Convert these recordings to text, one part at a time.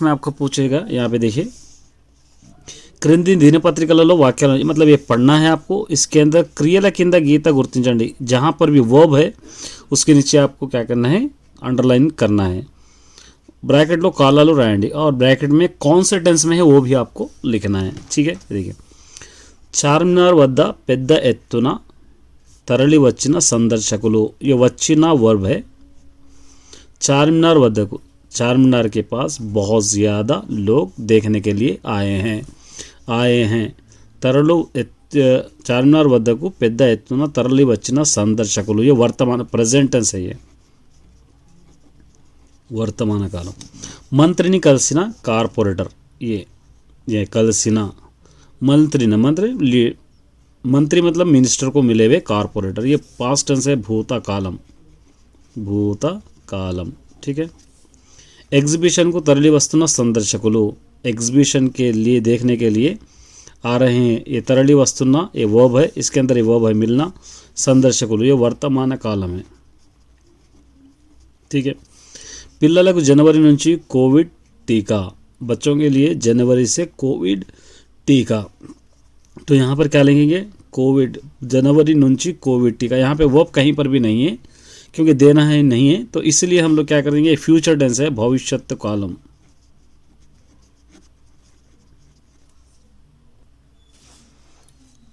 Marks में आपको पूछेगा। यहाँ पे देखिए క్రింది దినపత్రికలలో వాక్యాలు मतलब ये पढ़ना है आपको। इसके अंदर क्रियల కింద గీత గుర్తించండి। जहाँ पर भी वर्ब है उसके नीचे आपको क्या करना है, अंडरलाइन करना है। ब्रैकेट लो కాలాలు రాయండి और ब्रैकेट में कौन से टेंस में है वो भी आपको लिखना है। ठीक है, देखिए చార్మినార్ వద్ద పెద్ద ఎత్తున తరలి వచ్చిన సందర్శకులు, ये వచ్చిన वर्ब है। चारमीनार वद्दకు, चारमीनार के पास बहुत ज़्यादा लोग देखने के लिए आए हैं। तरलु चारमीनार వద్దకు పెద్ద ఎత్తున తరలి వచ్చిన సందర్శకులు, ये वर्तमान प्रेजेंट टेंस है, ये वर्तमान कालम। मंत्रिनी కలిసిన కార్పొరేటర్, ये కలిసిన मंत्री मतलब मिनिस्टर को मिले हुए कार्पोरेटर, ये पास्ट टेंस है, भूतकालम। ठीक है, एग्जीबिशन को तरली वस्तुना संदर्शकुलु, एग्जीबिशन के लिए देखने के लिए आ रहे हैं। ये तरली वस्तुना ये वर्ब है, इसके अंदर ये वर्ब है मिलना। संदर्शकुलु ये वर्तमान कालम है। ठीक है, पिल्लలకు जनवरी నుంచి कोविड टीका, बच्चों के लिए जनवरी से कोविड टीका। तो यहाँ पर क्या लिखेंगे, कोविड जनवरी నుంచి कोविड टीका। यहाँ पे वर्ब कहीं पर भी नहीं है क्योंकि देना है नहीं है, तो इसलिए हम लोग क्या करेंगे, फ्यूचर टेंस है, भविष्यत कालम।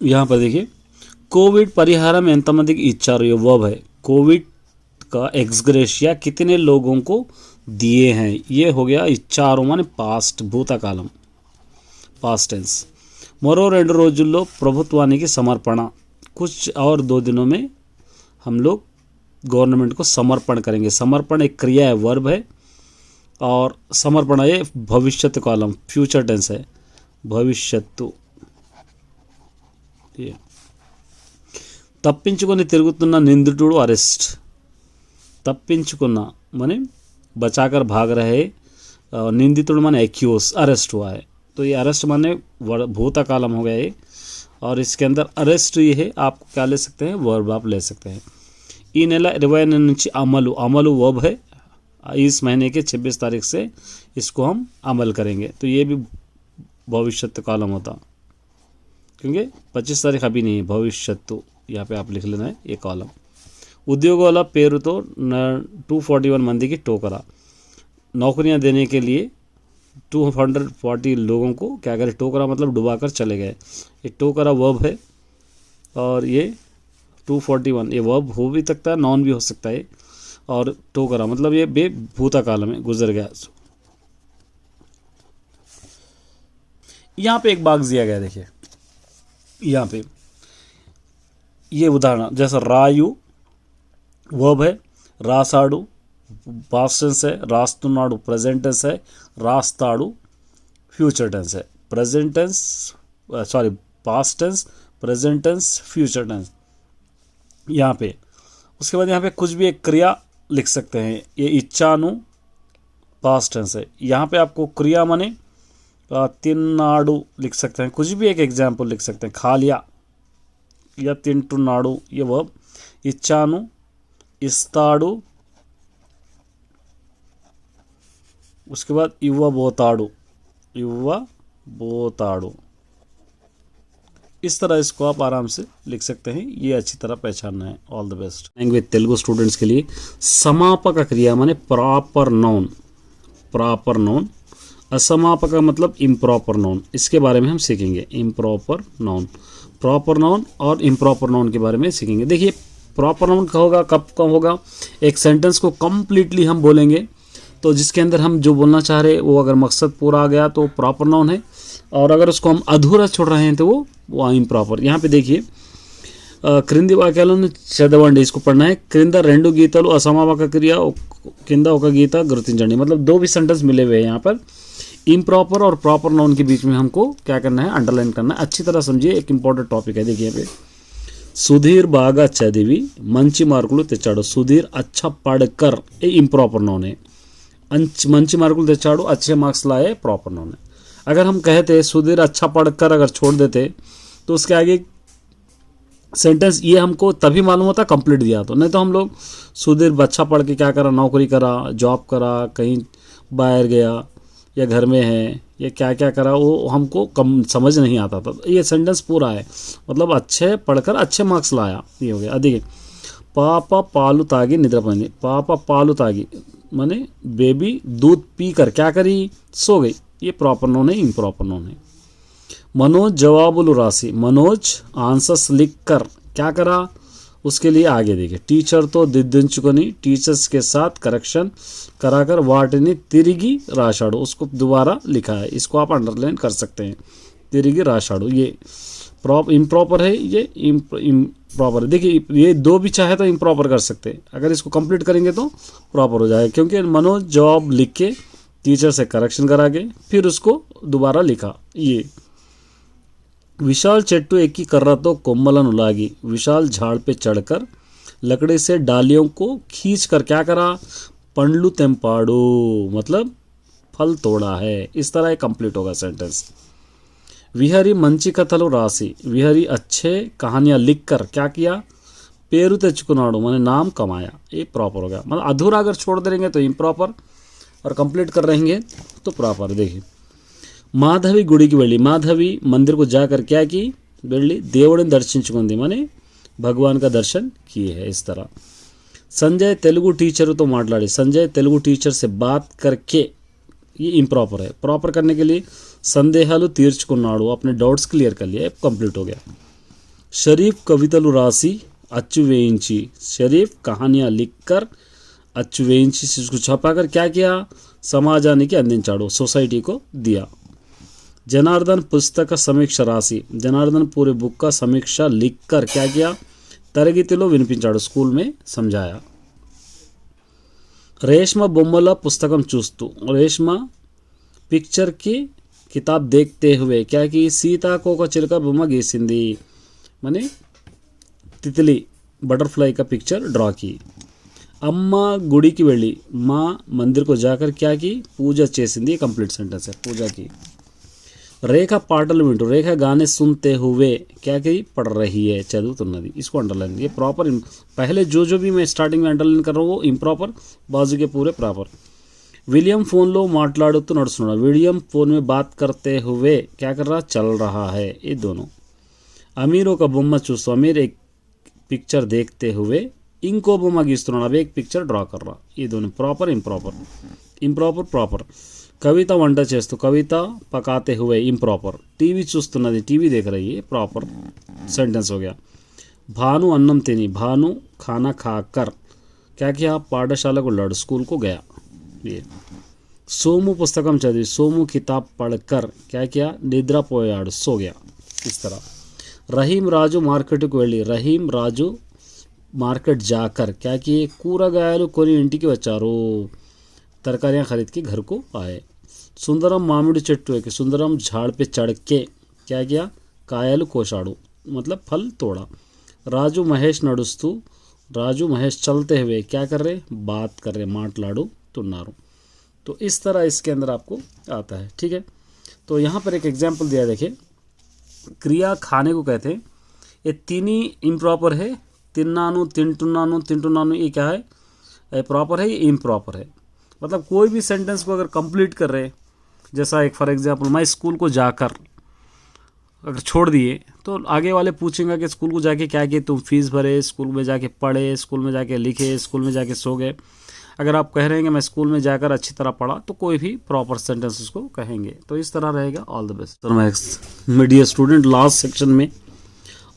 यहाँ पर देखिए कोविड परिहारम ఎంతమందికి ఇచ్చారు, ये वर्ब है। कोविड का एक्सग्रेशिया कितने लोगों को दिए हैं, ये हो गया ఇచ్చారు माने पास्ट భూతకాలం, पास्ट टेंस। మరో 2 రోజుల్లో ప్రభుత్వానికి సమర్పణ, कुछ और 2 दिनों में हम लोग गवर्नमेंट को समर्पण करेंगे। समर्पण एक क्रिया है, वर्ब है, और समर्पण ये भविष्यत कालम, फ्यूचर टेंस है, भविष्यత్తు। తప్పించుకొని తిరుగుతున్న నిందితుడు अरेस्ट, तप्पिंचुकुन्ना माने बचाकर भाग रहे, निंदितुड़ माने एक्यूज, अरेस्ट हुआ है। तो ये अरेस्ट माने भूतकालम हो गया ये, और इसके अंदर अरेस्ट ये है, आप क्या ले सकते हैं, वर्ब आप ले सकते हैं। ఈ నెల 20 నుంచి అమలు, అమలు वर्ब है, इस महीने के 26 तारीख से इसको हम अमल करेंगे। तो ये भी भविष्यत कालम होता, क्योंकि 25 तारीख अभी नहीं है, भविष्यత్తు यहाँ पे आप लिख लेना है ये कालम। उद्योगाల పేరుతో 241 मंदी की टोकरा, नौकरियां देने के लिए 240 लोगों को क्या करें, टोकरा मतलब डुबाकर चले गए। ये टोकरा वर्ब है, और ये 241 ये वर्ब हो भी सकता है, नॉन भी हो सकता है, और टोकरा मतलब ये बे भूतकाल में गुजर गया। यहाँ पे एक बाग दिया गया, देखिए यहाँ पे ये उदाहरण, जैसा रायु वर्ब है, రాసాడు पास्ट टेंस है, రాస్తున్నాడు प्रेजेंट टेंस है, రాస్తాడు फ्यूचर टेंस है। Present tense sorry past tense, present tense, future tense यहाँ पे। उसके बाद यहाँ पे कुछ भी एक क्रिया लिख सकते हैं, ये इच्छानु पास्ट टेंस है। यहाँ पे आपको क्रिया माने తిన్నాడు लिख सकते हैं, कुछ भी एक एग्जाम्पल लिख सकते हैं, खा लिया या తింటున్నాడు ये वर्ब। इच्छानु ఇస్తాడు, उसके बाद ఇవ్వబోతాడు, ఇవ్వబోతాడు। इस तरह इसको आप आराम से लिख सकते हैं, ये अच्छी तरह पहचानना है। All the best. Language Telugu students के लिए समापक क्रिया माने प्रॉपर नाउन, प्रॉपर नाउन। असमापक मतलब इम्प्रॉपर नाउन, इसके बारे में हम सीखेंगे। इम्प्रॉपर नाउन, प्रॉपर नाउन और इम्प्रॉपर नाउन के बारे में सीखेंगे। देखिए प्रॉपर नाउन का होगा कब का होगा, एक सेंटेंस को कम्प्लीटली हम बोलेंगे, तो जिसके अंदर हम जो बोलना चाह रहे हैं वो अगर मकसद पूरा आ गया तो प्रॉपर नाउन है, और अगर उसको हम अधूरा छोड़ रहे हैं तो वो इम्प्रॉपर। यहाँ पे देखिए క్రింది వాక్యాలను చదవండి, इसको पढ़ना है। క్రింద 2 గీతాలు असमापक क्रिया కింద ఒక గీత గుర్తించండి, मतलब 2 भी सेंटेंस मिले हुए हैं यहाँ पर। इम्प्रॉपर और प्रॉपर नाउन के बीच में हमको क्या करना है, अंडरलाइन करना है। अच्छी तरह समझिए, एक इंपॉर्टेंट टॉपिक है। देखिए यहाँ पे సుధీర్ బాగా చదివి మంచి మార్కులు తెచ్చాడు, సుధీర్ अच्छा पढ़कर ये इम्प्रॉपर नाउन है। మంచి మార్కులు తెచ్చాడు, अच्छे मार्क्स लाए, प्रॉपर नाउन है। अगर हम कहते सुधीर अच्छा पढ़कर अगर छोड़ देते तो उसके आगे सेंटेंस ये हमको तभी मालूम होता कंप्लीट दिया तो, नहीं तो हम लोग सुधीर अच्छा पढ़ के क्या करा, नौकरी करा, जॉब करा, कहीं बाहर गया, या घर में है या क्या क्या करा वो हमको कम समझ नहीं आता था। ये सेंटेंस पूरा है, मतलब अच्छे पढ़कर अच्छे मार्क्स लाया, ये हो गया। देखिए पापा पालू तागी निद्रा पोయింది, पापा पालू तागी माने बेबी दूध पी कर क्या करी, सो गई। ये प्रॉपर नोन है, इम्प्रॉपर नोन है। मनोज जवाबुल राशि, मनोज आंसर्स लिख कर क्या करा, उसके लिए आगे देखिए टीचर तो दिद्दिंचुकोनी, टीचर्स के साथ करेक्शन कराकर वाटिनी तिरिगी राशाड़ू, उसको दोबारा लिखा है, इसको आप अंडरलाइन कर सकते हैं, तिरिगी राशाड़ू। ये इम्प्रॉपर है, ये इम्प्रॉपर है। देखिए ये दो भी चाहे तो इम्प्रॉपर कर सकते हैं, अगर इसको कंप्लीट करेंगे तो प्रॉपर हो जाएगा, क्योंकि मनोज जवाब लिख के टीचर से करेक्शन करा के फिर उसको दोबारा लिखा। ये विशाल चट्टू एक ही कर रहा तो कोमलन उलागी, विशाल झाड़ पे चढ़कर लकड़ी से डालियों को खींच कर क्या करा, पंडलू तेम्पाड़ू, मतलब फल तोड़ा है। इस तरह ये कंप्लीट होगा सेंटेंस। विहरी मंची कथलु राशि, विहरी अच्छे कहानियां लिखकर क्या किया, पेरू तेच्चुकुनाडू माने नाम कमाया। ये प्रॉपर होगा, मतलब अधूरा अगर छोड़ देंगे तो इम्प्रॉपर और कंप्लीट कर रहेंगे तो प्रॉपर। देखिए माधवी गुड़ी की వెళ్ళి, माधवी मंदिर को जाकर क्या की, వెళ్ళి దేవుడిని దర్శించుకుంది माने भगवान का दर्शन किए है। इस तरह संजय तेलुगु टीचर तो माట్లాడి, संजय तेलुगु टीचर से बात करके, ये इम्प्रॉपर है। प्रॉपर करने के लिए संदेहालु తీర్చుకున్నాడు, अपने डाउट्स क्लियर कर लिया, कंप्लीट हो गया। शरीफ कवितलु राशि अच्चु వేయించి, शरीफ कहानियां लिखकर अच्चु వేయించి इसको छपाकर क्या किया, समाजाనికి అందించాడు, सोसाइटी को दिया। जनार्दन पुस्तक समीक्षा राशि, जनार्दन पूरे बुक का समीक्षा लिखकर क्या किया, तरगतिलो विनिपिंचाడు, स्कूल में समझाया। रेशमा बोम्मला पुस्तकम चूस्तू, रेशमा पिक्चर की किताब देखते हुए क्या की, सीताकोकचिलुक बोम्म गीसिंदी माने तितली बटरफ्लाई का पिक्चर ड्रॉ की। अम्मा गुड़ी की వెళ్ళి, माँ मंदिर को जाकर क्या की, पूजा చేసింది। कंप्लीट सेंटेंस है, पूजा की। रेखा पाटल विंटू, रेखा गाने सुनते हुए क्या की, पढ़ रही है, చదువుతున్నది। इसको अंडरलाइन, ये प्रॉपर। पहले जो भी मैं स्टार्टिंग में अंडरलाइन कर रहा हूँ वो इम्प्रॉपर, बाजू के पूरे प्रॉपर। विलियम फोन लो మాట్లాడుతూ నడుస్తున్నాడు, विलियम फोन में बात करते हुए क्या कर रहा, चल रहा है। ये दोनों। अमीरों का బొమ్మ చూస్తూ, अमीर एक पिक्चर देखते हुए इंको బొమ్మ గీస్తున్నాడు, अब एक पिक्चर ड्रॉ कर रहा। ये दोनों प्रॉपर इम्प्रॉपर, इम्प्रॉपर प्रॉपर। कविता వంట చేస్తూ, कविता पकाते हुए इम्प्रॉपर। टीवी చూస్తున్నది, टीवी देख रही है, प्रॉपर सेंटेंस हो गया। भानु अन्नम तिनी, भानु खाना खाकर क्या किया, पाठशाला को लड़, स्कूल को गया। ये सोमू पुस्तकम चदिवी, सोमू किताब पढ़कर क्या किया, निद्रापोयाడు, सो गया। इस तरह रहीम राजू मार्केट को వెళ్ళి, रहीम राजू मार्केट जाकर क्या किए, కూరగాయలు కొని ఇంటికి వచ్చారు, तरकारियाँ खरीद के घर को आए। सुंदरम मामिडी चट्टू है कि सुंदरम झाड़ पे चढ़ के क्या किया, कायलु कोशाड़ू मतलब फल तोड़ा। राजू महेश नडुस्तू, राजू महेश चलते हुए क्या कर रहे, बात कर रहे, माटलाड़ू तुन्नारू। तो इस तरह इसके अंदर आपको आता है, ठीक है। तो यहाँ पर एक एग्जाम्पल दिया, देखिए क्रिया खाने को कहते हैं, ये तीन ही इम्प्रॉपर है। तिन्नानु, तिंटुन्नानु, तिंटुन्नानु, ये क्या है, प्रॉपर है, ये इम्प्रॉपर है। मतलब कोई भी सेंटेंस को अगर कंप्लीट कर रहे, जैसा एक फॉर एग्जांपल मैं स्कूल को जाकर अगर छोड़ दिए तो आगे वाले पूछेंगे कि स्कूल को जाके क्या किए, तुम फीस भरे, स्कूल में जाके पढ़े, स्कूल में जाके लिखे, स्कूल में जाके सो गए। अगर आप कह रहे हैं कि मैं स्कूल में जाकर अच्छी तरह पढ़ा, तो कोई भी प्रॉपर सेंटेंस उसको कहेंगे। तो इस तरह रहेगा। All the best. तो my dear student, last section में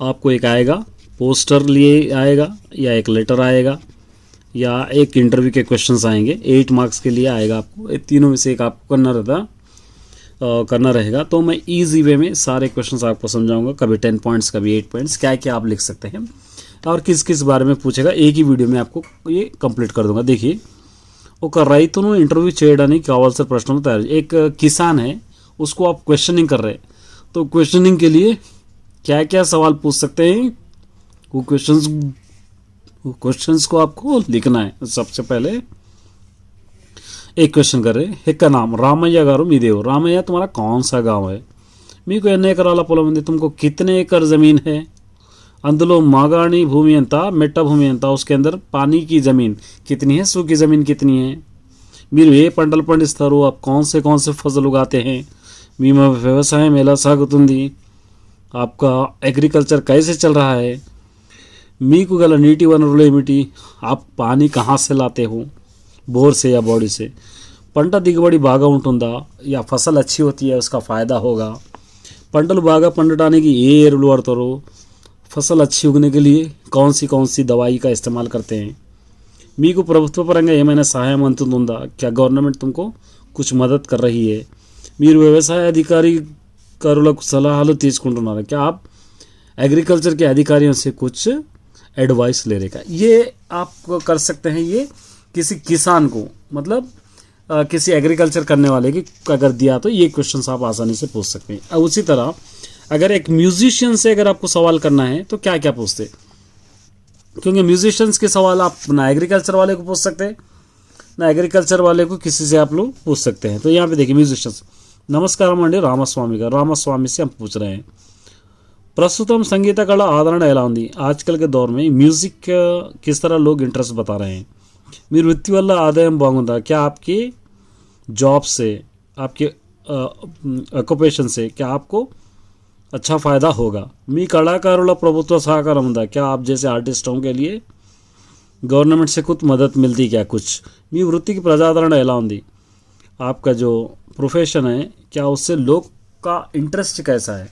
आपको एक आएगा पोस्टर लिए आएगा, या एक लेटर आएगा, या एक इंटरव्यू के क्वेश्चंस आएंगे। 8 मार्क्स के लिए आएगा आपको, ये तीनों में से एक आपको करना रहेगा। तो मैं इजी वे में सारे क्वेश्चंस आपको समझाऊंगा, कभी 10 पॉइंट्स, कभी 8 पॉइंट्स, क्या क्या आप लिख सकते हैं और किस किस बारे में पूछेगा, एक ही वीडियो में आपको ये कंप्लीट कर दूंगा। देखिए ఒక రైతును ఇంటర్వ్యూ చేయడానికి కావాల్సిన ప్రశ్నలు తయారు, एक किसान है उसको आप क्वेश्चनिंग कर रहे हैं, तो क्वेश्चनिंग के लिए क्या क्या सवाल पूछ सकते हैं, वो क्वेश्चंस को आपको लिखना है। सबसे पहले एक क्वेश्चन कर रहे हैं, एक का नाम रामయ్య గారు మీదేవు, रामయ్య तुम्हारा कौन सा गांव है, మీకు ఎన్ని ఎకరాల పొలం ఉంది, तुमको कितने एकड़ ज़मीन है, అందులో మాగాణి భూమి ఎంత, మెట్ట భూమి ఎంత, उसके अंदर पानी की ज़मीन कितनी है, सूखी ज़मीन कितनी है, మీరు ఏ పంటలు పండిస్తారు, आप कौन से फसल उगाते हैं, మీ వ్యవసాయం ఎలా సాగుతుంది, आपका एग्रीकल्चर कैसे चल रहा है, మీకు గల నీటి వనరులు ఏమిటి, आप पानी कहाँ से लाते हो, बोर से या बॉडी से, పంట దిగుబడి బాగా ఉంటుందా, या फसल अच्छी होती है उसका फ़ायदा होगा, పంటలు బాగా పండటానికి ఏ ఎరువులు వాడతారు, फसल अच्छी उगने के लिए कौन सी दवाई का इस्तेमाल करते हैं, మీకు ప్రభుత్వ పరంగా ఏమైనా సహాయం అందుతుందా, क्या गवर्नमेंट तुमको कुछ मदद कर रही है, మీరు వ్యవసాయ అధికారులకు సలహాలు తీసుకుంటున్నారా, क्या आप एग्रीकल्चर के अधिकारियों से कुछ एडवाइस ले रहे का। ये आप कर सकते हैं, ये किसी किसान को मतलब किसी एग्रीकल्चर करने वाले की अगर दिया तो ये क्वेश्चन आप आसानी से पूछ सकते हैं। अब उसी तरह अगर एक म्यूजिशियन से अगर आपको सवाल करना है तो क्या क्या पूछते, क्योंकि म्यूजिशियंस के सवाल आप ना एग्रीकल्चर वाले को पूछ सकते हैं ना एग्रीकल्चर वाले को किसी से आप लोग पूछ सकते हैं। तो यहाँ पे देखिए म्यूजिशियंस, నమస్కారం అండి రామస్వామి గారు, రామస్వాमी से हम पूछ रहे हैं प्रस्तुतम संगीत कला आदरण ఎలా ఉంది, आजकल के दौर में म्यूज़िक किस तरह लोग इंटरेस्ट बता रहे हैं, మీరు వృత్తి వల్ల ఆదాయం బాగుందా, क्या आपके जॉब से आपके ऑक्युपेशन से क्या आपको अच्छा फ़ायदा होगा, మీ కళాకారుల ప్రభుత్వ సహకారం ఉందా, क्या आप जैसे आर्टिस्टों के लिए गवर्नमेंट से कुछ मदद मिलती क्या कुछ, మీ వృత్తికి ప్రజాదరణ ఎలా ఉంది, आपका जो प्रोफेशन है क्या उससे लोग का इंटरेस्ट कैसा है,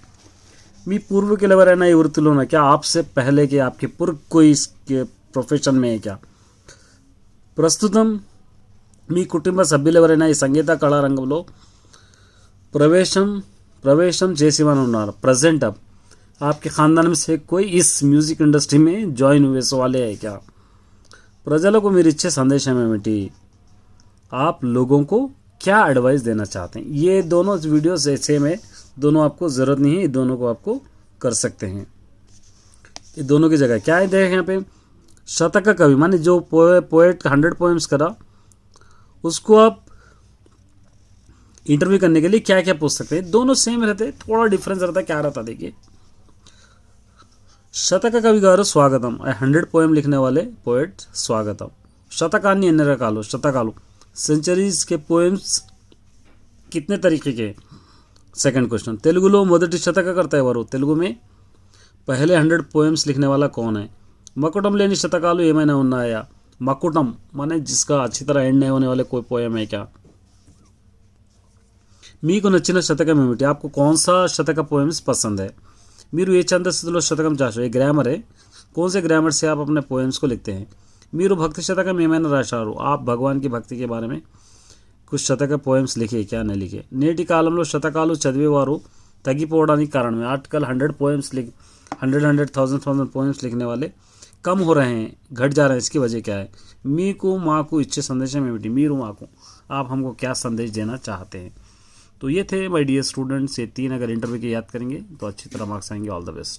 మీ పూర్వీకులు ఎవరైనా ఈ వృత్తిలో ఉన్నా, क्या आपसे पहले के आपके पूर्व कोई इसके प्रोफेशन में है क्या, ప్రస్తుతం మీ కుటుంబ సభ్యులు ఎవరైనా ఈ సంగీత కళా రంగంలో ప్రవేశం చేసి ఉన్నారు, प्रेजेंट अब आपके ख़ानदान में से कोई इस म्यूज़िक इंडस्ट्री में జాయిన్ हुए वाले है क्या, ప్రజలకు మీరు ఇచ్చే సందేశం ఏమిటి, आप लोगों को क्या एडवाइस देना चाहते हैं। ये दोनों वीडियोस ऐसे में दोनों आपको ज़रूरत नहीं है, ये दोनों को आपको कर सकते हैं, ये दोनों की जगह क्या है। देखें यहाँ पे शतक कवि माने जो पोएट 100 पोएम्स करा उसको आप इंटरव्यू करने के लिए क्या क्या पूछ सकते हैं, दोनों सेम रहते, थोड़ा डिफरेंस रहता है, क्या रहता देखिए। శతక కవి గారు స్వాగతం, 100 पोएम लिखने वाले पोएट स्वागतम। శతకాన్ని ఎన్ని రకాలు, శతకాలు సెంచరీస్ के पोएम्स कितने तरीके के, सेकंड क्वेश्चन। తెలుగులో మొదటి శతకకర్త ఎవరు, తెలుగు में पहले 100 पोएम्स लिखने वाला कौन है। मकुटम लेनी శతకాలు ఏమైనా ఉన్నాయా, मकुटम माने जिसका अच्छी तरह एंड नहीं होने वाले कोई पोएम है क्या। మీకు నచ్చిన శతకం ఏమిటి, आपको कौन सा शतक पोएम्स पसंद है। మీరు ఏ ఛందస్సులో శతకం చేశారు, ये ग्रामर है, कौन से ग्रामर से आप अपने पोएम्स को लिखते हैं। మీరు భక్తి శతకం ఏమైనా రాశారు, आप भगवान की भक्ति के बारे में कुछ శతక पोएम्स लिखे क्या नहीं लिखे। నేటి కాలంలో శతకాలు చదివేవారు తగ్గిపోవడానికి కారణం, आजकल 100 पोएम्स 100,000 पोएम्स लिखने वाले कम हो रहे हैं, घट जा रहे हैं, इसकी वजह क्या है। మీకు మాకు ఇచ్చే సందేశం ఏమిటి, మీరు మాకు आप हमको क्या संदेश देना चाहते हैं। तो ये थे माय डियर स्टूडेंट्स, ये 3 अगर इंटरव्यू के याद करेंगे तो अच्छी तरह मार्क्स आएंगे। All the best.